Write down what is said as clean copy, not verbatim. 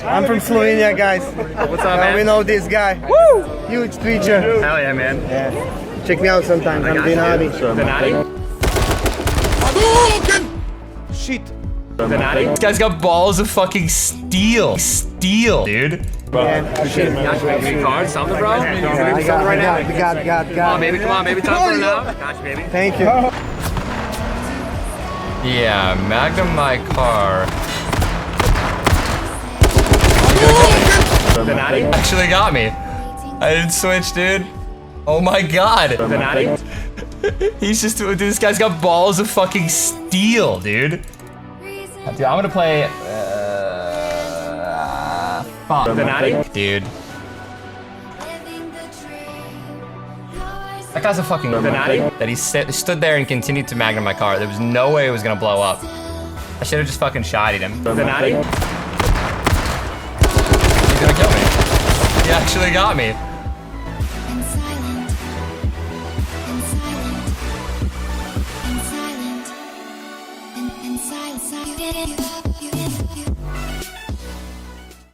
I'm from Slovenia, guys. What's up, man? We know this guy. Woo! Huge Twitcher. Hell yeah, man. Yeah. Check me out sometimes. I'm Dinotti. Dinotti? Shit. Dinotti? This guy's got balls of fucking steel. Steel, dude. Yeah. Shit. Gosh, baby, cards, something, bro? Yeah, I got. Come on, baby, come on, baby, time for it now. Gosh, baby. Thank you. Yeah, magnum my car. Dinotti? Actually got me. I didn't switch, dude. Oh my god. Dinotti? He's just, dude, this guy's got balls of fucking steel, dude. Dude, I'm gonna play, fuck. Dinotti? Dude. That guy's a fucking Dinotti? that he stood there and continued to magnum my car. There was no way it was gonna blow up. I should have just fucking shotted him. Dinotti? He's gonna kill me. He actually got me.